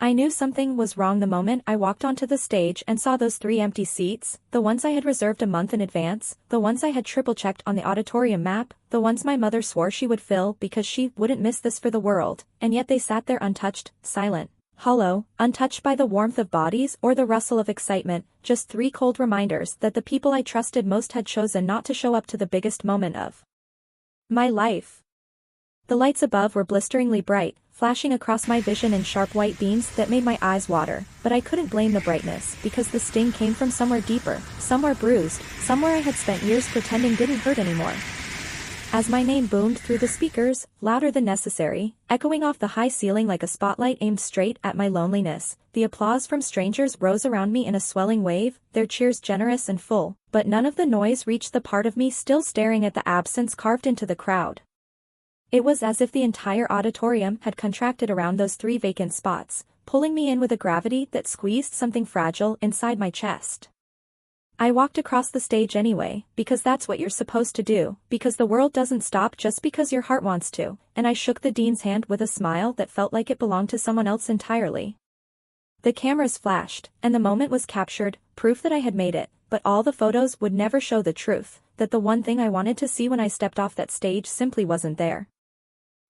I knew something was wrong the moment I walked onto the stage and saw those 3 empty seats, the ones I had reserved a month in advance, the ones I had triple-checked on the auditorium map, the ones my mother swore she would fill because she wouldn't miss this for the world, and yet they sat there untouched, silent, hollow, untouched by the warmth of bodies or the rustle of excitement, just 3 cold reminders that the people I trusted most had chosen not to show up to the biggest moment of my life. The lights above were blisteringly bright, flashing across my vision in sharp white beams that made my eyes water, but I couldn't blame the brightness because the sting came from somewhere deeper, somewhere bruised, somewhere I had spent years pretending didn't hurt anymore. As my name boomed through the speakers, louder than necessary, echoing off the high ceiling like a spotlight aimed straight at my loneliness, the applause from strangers rose around me in a swelling wave, their cheers generous and full, but none of the noise reached the part of me still staring at the absence carved into the crowd. It was as if the entire auditorium had contracted around those 3 vacant spots, pulling me in with a gravity that squeezed something fragile inside my chest. I walked across the stage anyway, because that's what you're supposed to do, because the world doesn't stop just because your heart wants to, and I shook the dean's hand with a smile that felt like it belonged to someone else entirely. The cameras flashed, and the moment was captured, proof that I had made it, but all the photos would never show the truth, that the one thing I wanted to see when I stepped off that stage simply wasn't there.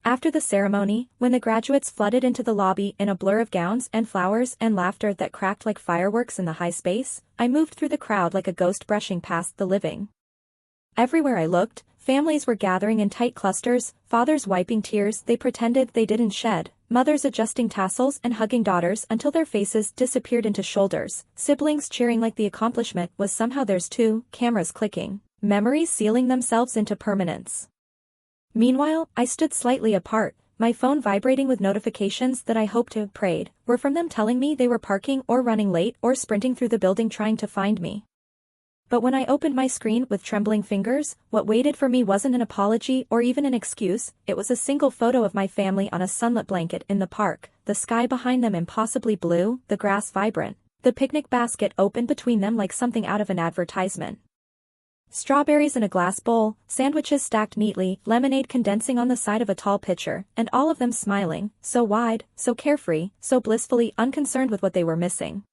After the ceremony, when the graduates flooded into the lobby in a blur of gowns and flowers and laughter that cracked like fireworks in the high space, I moved through the crowd like a ghost brushing past the living. Everywhere I looked, families were gathering in tight clusters, fathers wiping tears they pretended they didn't shed, mothers adjusting tassels and hugging daughters until their faces disappeared into shoulders, siblings cheering like the accomplishment was somehow theirs too, cameras clicking, memories sealing themselves into permanence. Meanwhile, I stood slightly apart, my phone vibrating with notifications that I hoped to, prayed, were from them telling me they were parking or running late or sprinting through the building trying to find me. But when I opened my screen with trembling fingers, what waited for me wasn't an apology or even an excuse, it was a single photo of my family on a sunlit blanket in the park, the sky behind them impossibly blue, the grass vibrant, the picnic basket open between them like something out of an advertisement. Strawberries in a glass bowl, sandwiches stacked neatly, lemonade condensing on the side of a tall pitcher, and all of them smiling, so wide, so carefree, so blissfully unconcerned with what they were missing.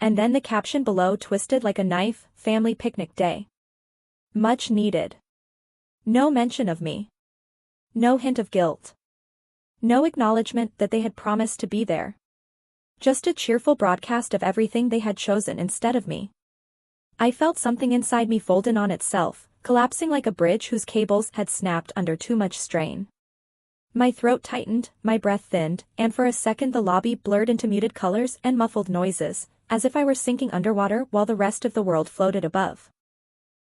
And then the caption below twisted like a knife, family picnic day. Much needed. No mention of me. No hint of guilt. No acknowledgement that they had promised to be there. Just a cheerful broadcast of everything they had chosen instead of me. I felt something inside me fold in on itself, collapsing like a bridge whose cables had snapped under too much strain. My throat tightened, my breath thinned, and for a second the lobby blurred into muted colors and muffled noises, as if I were sinking underwater while the rest of the world floated above.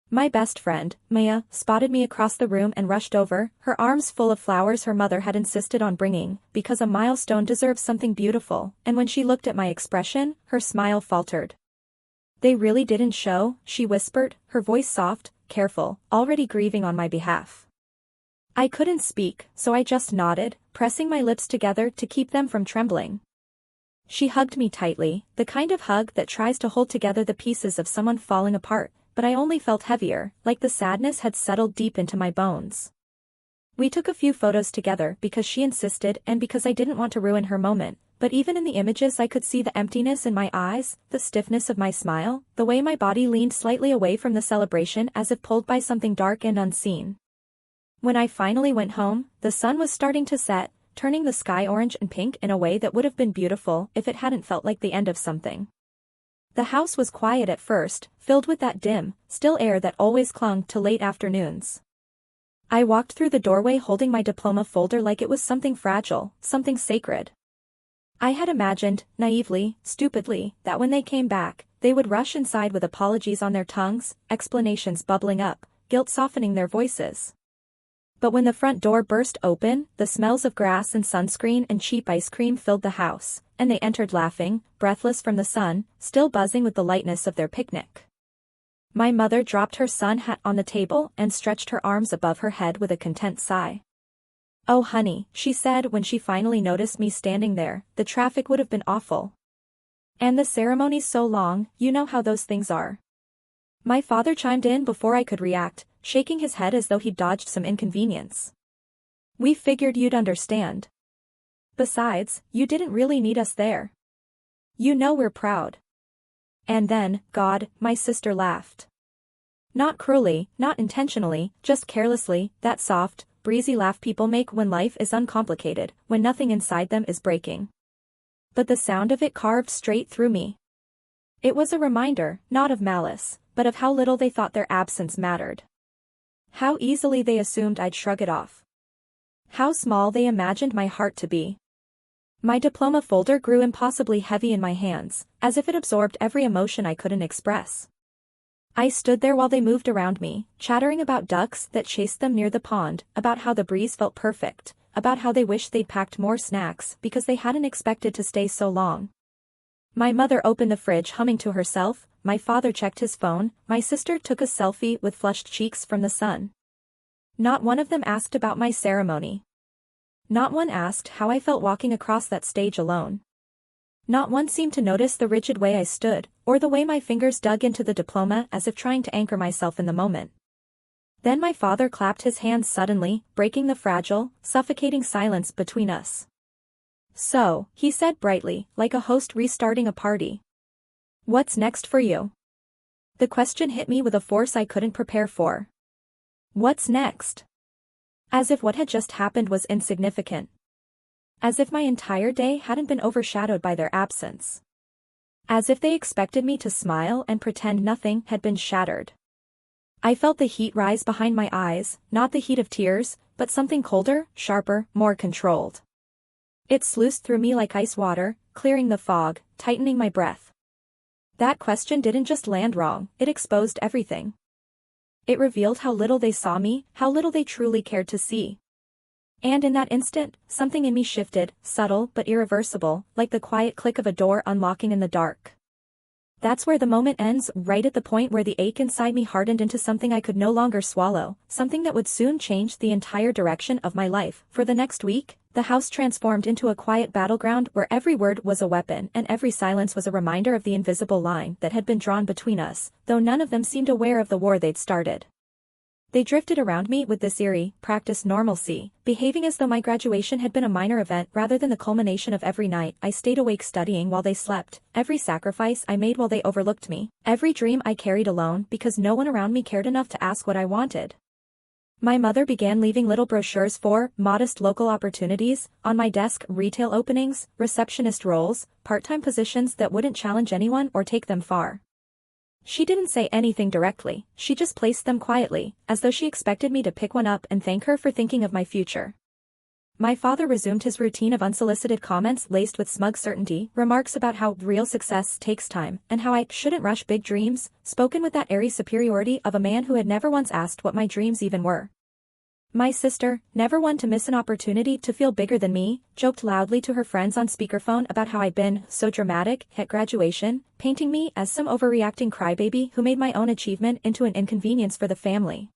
My best friend, Maya, spotted me across the room and rushed over, her arms full of flowers her mother had insisted on bringing, because a milestone deserves something beautiful, and when she looked at my expression, her smile faltered. They really didn't show, she whispered, her voice soft, careful, already grieving on my behalf. I couldn't speak, so I just nodded, pressing my lips together to keep them from trembling. She hugged me tightly, the kind of hug that tries to hold together the pieces of someone falling apart, but I only felt heavier, like the sadness had settled deep into my bones. We took a few photos together because she insisted and because I didn't want to ruin her moment. But even in the images I could see the emptiness in my eyes, the stiffness of my smile, the way my body leaned slightly away from the celebration as if pulled by something dark and unseen. When I finally went home, the sun was starting to set, turning the sky orange and pink in a way that would have been beautiful if it hadn't felt like the end of something. The house was quiet at first, filled with that dim, still air that always clung to late afternoons. I walked through the doorway holding my diploma folder like it was something fragile, something sacred. I had imagined, naively, stupidly, that when they came back, they would rush inside with apologies on their tongues, explanations bubbling up, guilt softening their voices. But when the front door burst open, the smells of grass and sunscreen and cheap ice cream filled the house, and they entered laughing, breathless from the sun, still buzzing with the lightness of their picnic. My mother dropped her sun hat on the table and stretched her arms above her head with a content sigh. "Oh honey," she said when she finally noticed me standing there, "the traffic would have been awful. And the ceremony's so long, you know how those things are." My father chimed in before I could react, shaking his head as though he'd dodged some inconvenience. "We figured you'd understand." Besides, you didn't really need us there. You know we're proud. And then, God, my sister laughed. Not cruelly, not intentionally, just carelessly, that soft, breezy laugh people make when life is uncomplicated, when nothing inside them is breaking. But the sound of it carved straight through me. It was a reminder, not of malice, but of how little they thought their absence mattered. How easily they assumed I'd shrug it off. How small they imagined my heart to be. My diploma folder grew impossibly heavy in my hands, as if it absorbed every emotion I couldn't express. I stood there while they moved around me, chattering about ducks that chased them near the pond, about how the breeze felt perfect, about how they wished they'd packed more snacks because they hadn't expected to stay so long. My mother opened the fridge humming to herself, my father checked his phone, my sister took a selfie with flushed cheeks from the sun. Not one of them asked about my ceremony. Not one asked how I felt walking across that stage alone. Not one seemed to notice the rigid way I stood, or the way my fingers dug into the diploma as if trying to anchor myself in the moment. Then my father clapped his hands suddenly, breaking the fragile, suffocating silence between us. So, he said brightly, like a host restarting a party. What's next for you? The question hit me with a force I couldn't prepare for. What's next? As if what had just happened was insignificant. As if my entire day hadn't been overshadowed by their absence. As if they expected me to smile and pretend nothing had been shattered. I felt the heat rise behind my eyes, not the heat of tears, but something colder, sharper, more controlled. It sluiced through me like ice water, clearing the fog, tightening my breath. That question didn't just land wrong, it exposed everything. It revealed how little they saw me, how little they truly cared to see. And in that instant, something in me shifted, subtle but irreversible, like the quiet click of a door unlocking in the dark. That's where the moment ends, right at the point where the ache inside me hardened into something I could no longer swallow, something that would soon change the entire direction of my life. For the next week, the house transformed into a quiet battleground where every word was a weapon and every silence was a reminder of the invisible line that had been drawn between us, though none of them seemed aware of the war they'd started. They drifted around me with this eerie, practiced normalcy, behaving as though my graduation had been a minor event rather than the culmination of every night I stayed awake studying while they slept, every sacrifice I made while they overlooked me, every dream I carried alone because no one around me cared enough to ask what I wanted. My mother began leaving little brochures for modest local opportunities on my desk, retail openings, receptionist roles, part-time positions that wouldn't challenge anyone or take them far. She didn't say anything directly, she just placed them quietly, as though she expected me to pick one up and thank her for thinking of my future. My father resumed his routine of unsolicited comments laced with smug certainty, remarks about how real success takes time, and how I shouldn't rush big dreams, spoken with that airy superiority of a man who had never once asked what my dreams even were. My sister, never one to miss an opportunity to feel bigger than me, joked loudly to her friends on speakerphone about how I'd been so dramatic at graduation, painting me as some overreacting crybaby who made my own achievement into an inconvenience for the family.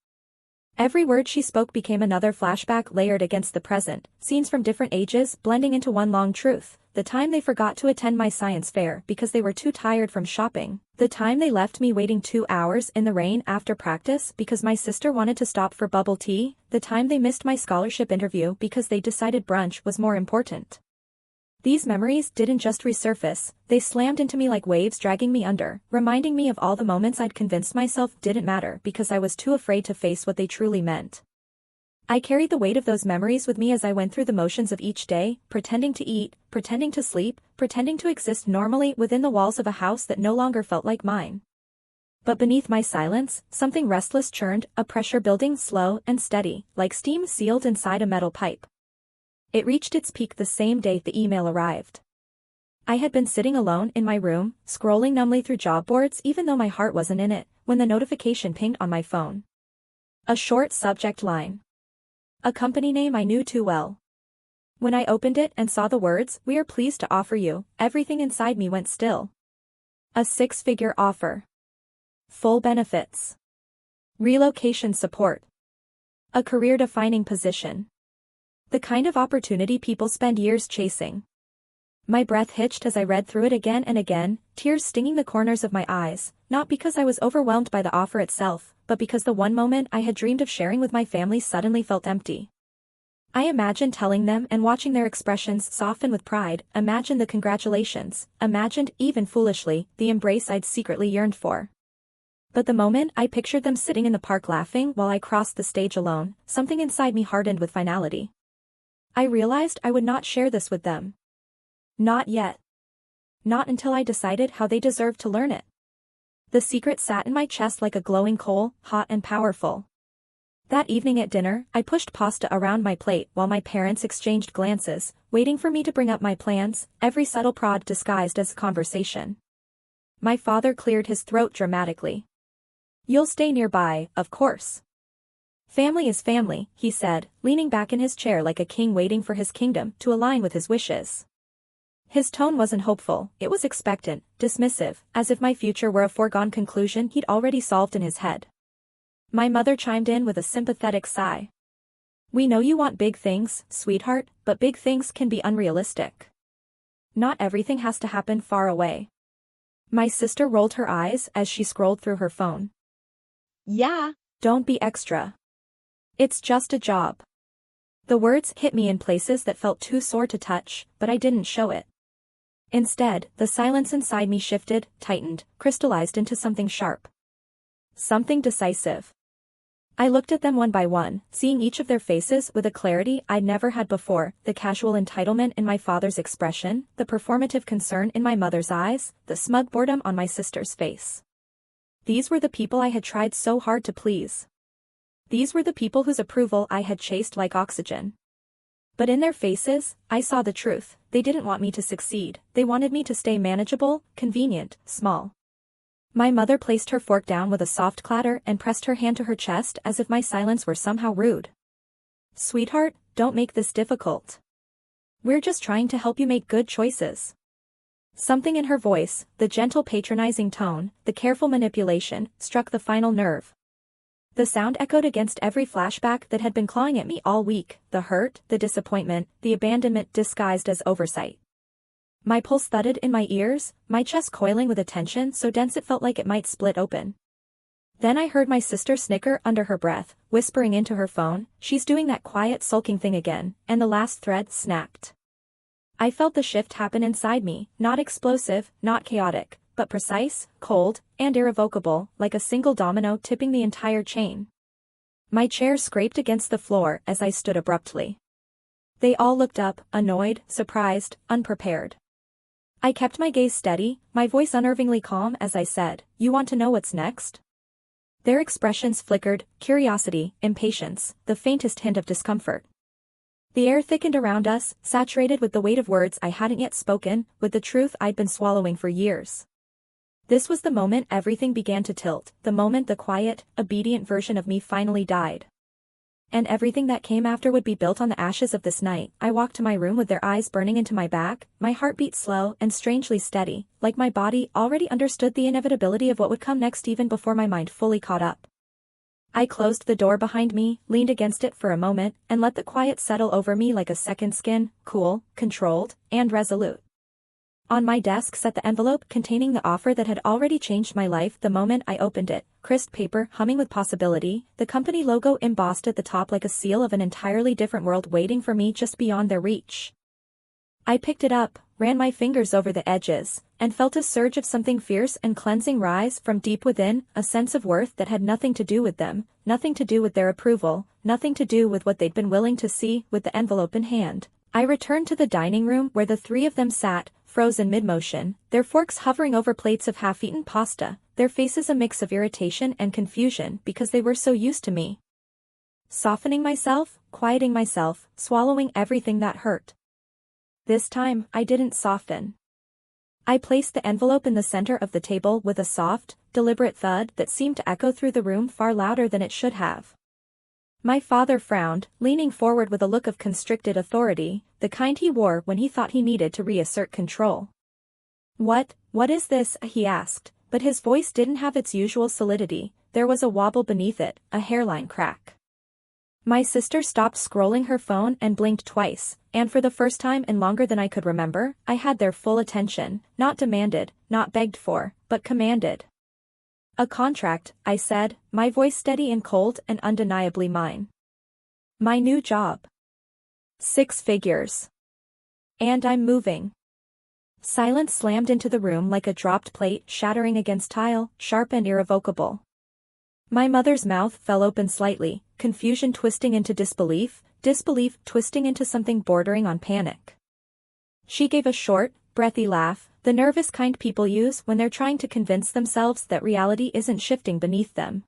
Every word she spoke became another flashback layered against the present, scenes from different ages blending into one long truth. The time they forgot to attend my science fair because they were too tired from shopping. The time they left me waiting 2 hours in the rain after practice because my sister wanted to stop for bubble tea. The time they missed my scholarship interview because they decided brunch was more important. These memories didn't just resurface, they slammed into me like waves dragging me under, reminding me of all the moments I'd convinced myself didn't matter because I was too afraid to face what they truly meant. I carried the weight of those memories with me as I went through the motions of each day, pretending to eat, pretending to sleep, pretending to exist normally within the walls of a house that no longer felt like mine. But beneath my silence, something restless churned, a pressure building slow and steady, like steam sealed inside a metal pipe. It reached its peak the same day the email arrived. I had been sitting alone in my room, scrolling numbly through job boards even though my heart wasn't in it, when the notification pinged on my phone. A short subject line. A company name I knew too well. When I opened it and saw the words, "We are pleased to offer you," everything inside me went still. A 6-figure offer. Full benefits. Relocation support. A career-defining position. The kind of opportunity people spend years chasing. My breath hitched as I read through it again and again, tears stinging the corners of my eyes, not because I was overwhelmed by the offer itself, but because the one moment I had dreamed of sharing with my family suddenly felt empty. I imagined telling them and watching their expressions soften with pride, imagined the congratulations, imagined, even foolishly, the embrace I'd secretly yearned for. But the moment I pictured them sitting in the park laughing while I crossed the stage alone, something inside me hardened with finality. I realized I would not share this with them. Not yet. Not until I decided how they deserved to learn it. The secret sat in my chest like a glowing coal, hot and powerful. That evening at dinner, I pushed pasta around my plate while my parents exchanged glances, waiting for me to bring up my plans, every subtle prod disguised as conversation. My father cleared his throat dramatically. "You'll stay nearby, of course. Family is family," he said, leaning back in his chair like a king waiting for his kingdom to align with his wishes. His tone wasn't hopeful, it was expectant, dismissive, as if my future were a foregone conclusion he'd already solved in his head. My mother chimed in with a sympathetic sigh. "We know you want big things, sweetheart, but big things can be unrealistic. Not everything has to happen far away." My sister rolled her eyes as she scrolled through her phone. "Yeah, don't be extra. It's just a job." The words hit me in places that felt too sore to touch, but I didn't show it. Instead, the silence inside me shifted, tightened, crystallized into something sharp. Something decisive. I looked at them one by one, seeing each of their faces with a clarity I'd never had before, the casual entitlement in my father's expression, the performative concern in my mother's eyes, the smug boredom on my sister's face. These were the people I had tried so hard to please. These were the people whose approval I had chased like oxygen. But in their faces, I saw the truth. They didn't want me to succeed, they wanted me to stay manageable, convenient, small. My mother placed her fork down with a soft clatter and pressed her hand to her chest as if my silence were somehow rude. "Sweetheart, don't make this difficult. We're just trying to help you make good choices." Something in her voice, the gentle patronizing tone, the careful manipulation, struck the final nerve. The sound echoed against every flashback that had been clawing at me all week, the hurt, the disappointment, the abandonment disguised as oversight. My pulse thudded in my ears, my chest coiling with a tension so dense it felt like it might split open. Then I heard my sister snicker under her breath, whispering into her phone, "She's doing that quiet sulking thing again," and the last thread snapped. I felt the shift happen inside me, not explosive, not chaotic, but precise, cold, and irrevocable, like a single domino tipping the entire chain. My chair scraped against the floor as I stood abruptly. They all looked up, annoyed, surprised, unprepared. I kept my gaze steady, my voice unnervingly calm as I said, "You want to know what's next?" Their expressions flickered, curiosity, impatience, the faintest hint of discomfort. The air thickened around us, saturated with the weight of words I hadn't yet spoken, with the truth I'd been swallowing for years. This was the moment everything began to tilt, the moment the quiet, obedient version of me finally died. And everything that came after would be built on the ashes of this night. I walked to my room with their eyes burning into my back, my heartbeat slow and strangely steady, like my body already understood the inevitability of what would come next even before my mind fully caught up. I closed the door behind me, leaned against it for a moment, and let the quiet settle over me like a second skin, cool, controlled, and resolute. On my desk sat the envelope containing the offer that had already changed my life the moment I opened it, crisp paper humming with possibility, the company logo embossed at the top like a seal of an entirely different world waiting for me just beyond their reach. I picked it up, ran my fingers over the edges, and felt a surge of something fierce and cleansing rise from deep within, a sense of worth that had nothing to do with them, nothing to do with their approval, nothing to do with what they'd been willing to see. With the envelope in hand, I returned to the dining room where the three of them sat, frozen mid-motion, their forks hovering over plates of half-eaten pasta, their faces a mix of irritation and confusion because they were so used to me. Softening myself, quieting myself, swallowing everything that hurt. This time, I didn't soften. I placed the envelope in the center of the table with a soft, deliberate thud that seemed to echo through the room far louder than it should have. My father frowned, leaning forward with a look of constricted authority, the kind he wore when he thought he needed to reassert control. What is this?" he asked, but his voice didn't have its usual solidity, there was a wobble beneath it, a hairline crack. My sister stopped scrolling her phone and blinked twice, and for the first time in longer than I could remember, I had their full attention, not demanded, not begged for, but commanded. "A contract," I said, my voice steady and cold and undeniably mine. "My new job." 6 figures. And I'm moving. Silence slammed into the room like a dropped plate shattering against tile, sharp and irrevocable. My mother's mouth fell open slightly, confusion twisting into disbelief, disbelief twisting into something bordering on panic. She gave a short, breathy laugh, the nervous kind people use when they're trying to convince themselves that reality isn't shifting beneath them.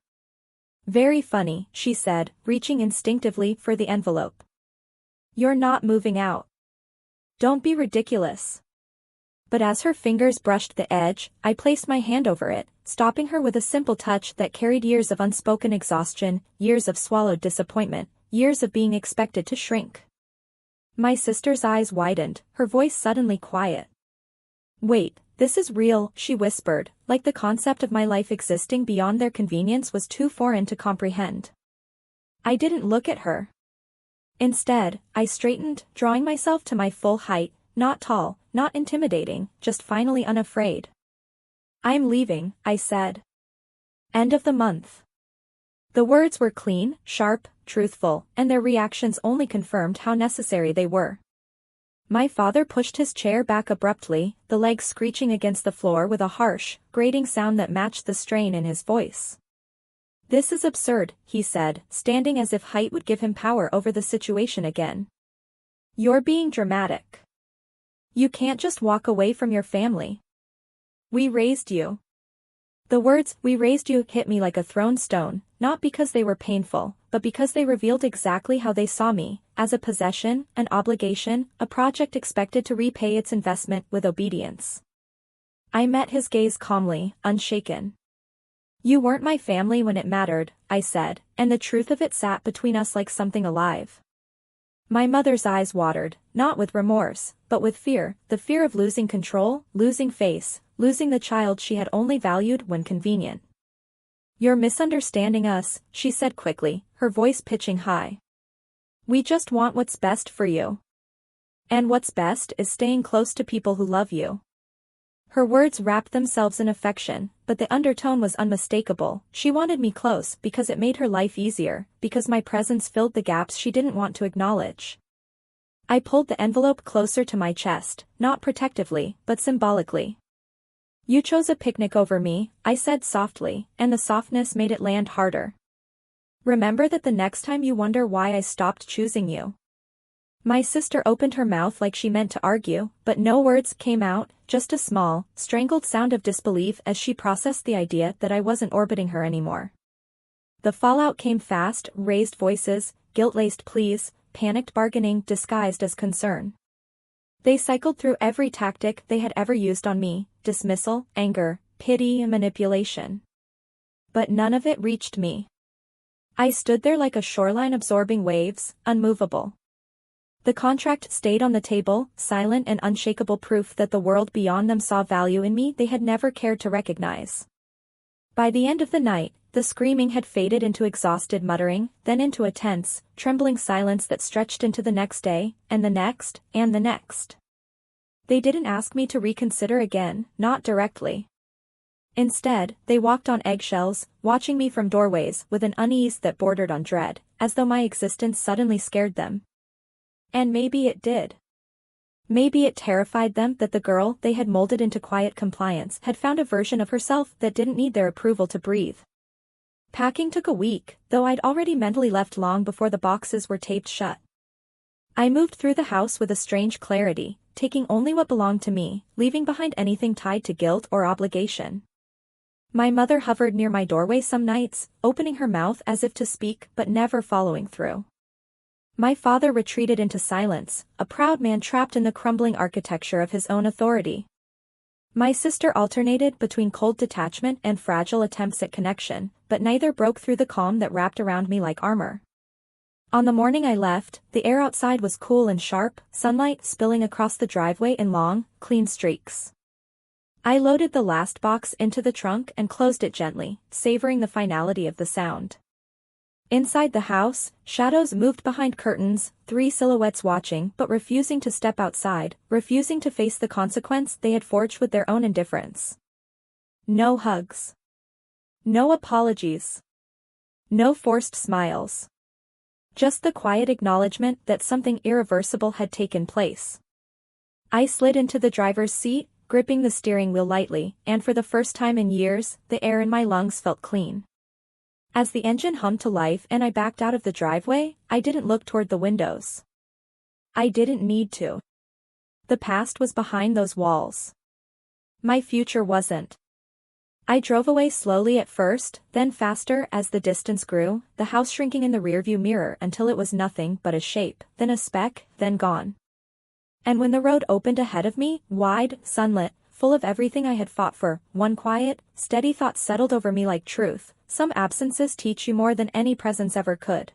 Very funny, she said, reaching instinctively for the envelope. You're not moving out. Don't be ridiculous. But as her fingers brushed the edge, I placed my hand over it, stopping her with a simple touch that carried years of unspoken exhaustion, years of swallowed disappointment, years of being expected to shrink. My sister's eyes widened, her voice suddenly quiet. Wait, this is real, she whispered, like the concept of my life existing beyond their convenience was too foreign to comprehend. I didn't look at her. Instead, I straightened, drawing myself to my full height, not tall, not intimidating, just finally unafraid. I'm leaving, I said. End of the month. The words were clean, sharp, truthful, and their reactions only confirmed how necessary they were. My father pushed his chair back abruptly, the legs screeching against the floor with a harsh, grating sound that matched the strain in his voice. This is absurd, he said, standing as if height would give him power over the situation again. You're being dramatic. You can't just walk away from your family. We raised you. The words, we raised you, hit me like a thrown stone, not because they were painful, but because they revealed exactly how they saw me, as a possession, an obligation, a project expected to repay its investment with obedience. I met his gaze calmly, unshaken. You weren't my family when it mattered, I said, and the truth of it sat between us like something alive. My mother's eyes watered, not with remorse, but with fear, the fear of losing control, losing face, losing the child she had only valued when convenient. You're misunderstanding us, she said quickly, her voice pitching high. We just want what's best for you. And what's best is staying close to people who love you. Her words wrapped themselves in affection, but the undertone was unmistakable. She wanted me close because it made her life easier, because my presence filled the gaps she didn't want to acknowledge. I pulled the envelope closer to my chest, not protectively, but symbolically. You chose a picnic over me, I said softly, and the softness made it land harder. Remember that the next time you wonder why I stopped choosing you. My sister opened her mouth like she meant to argue, but no words came out, just a small, strangled sound of disbelief as she processed the idea that I wasn't orbiting her anymore. The fallout came fast, raised voices, guilt-laced pleas, panicked bargaining disguised as concern. They cycled through every tactic they had ever used on me, dismissal, anger, pity and manipulation. But none of it reached me. I stood there like a shoreline absorbing waves, unmovable. The contract stayed on the table, silent and unshakable proof that the world beyond them saw value in me they had never cared to recognize. By the end of the night, the screaming had faded into exhausted muttering, then into a tense, trembling silence that stretched into the next day, and the next, and the next. They didn't ask me to reconsider again, not directly. Instead, they walked on eggshells, watching me from doorways with an unease that bordered on dread, as though my existence suddenly scared them. And maybe it did. Maybe it terrified them that the girl they had molded into quiet compliance had found a version of herself that didn't need their approval to breathe. Packing took a week, though I'd already mentally left long before the boxes were taped shut. I moved through the house with a strange clarity, taking only what belonged to me, leaving behind anything tied to guilt or obligation. My mother hovered near my doorway some nights, opening her mouth as if to speak but never following through. My father retreated into silence, a proud man trapped in the crumbling architecture of his own authority. My sister alternated between cold detachment and fragile attempts at connection, but neither broke through the calm that wrapped around me like armor. On the morning I left, the air outside was cool and sharp, sunlight spilling across the driveway in long, clean streaks. I loaded the last box into the trunk and closed it gently, savoring the finality of the sound. Inside the house, shadows moved behind curtains, 3 silhouettes watching but refusing to step outside, refusing to face the consequence they had forged with their own indifference. No hugs. No apologies. No forced smiles. Just the quiet acknowledgement that something irreversible had taken place. I slid into the driver's seat, gripping the steering wheel lightly, and for the first time in years, the air in my lungs felt clean. As the engine hummed to life and I backed out of the driveway, I didn't look toward the windows. I didn't need to. The past was behind those walls. My future wasn't. I drove away slowly at first, then faster as the distance grew, the house shrinking in the rearview mirror until it was nothing but a shape, then a speck, then gone. And when the road opened ahead of me, wide, sunlit, full of everything I had fought for, one quiet, steady thought settled over me like truth: some absences teach you more than any presence ever could.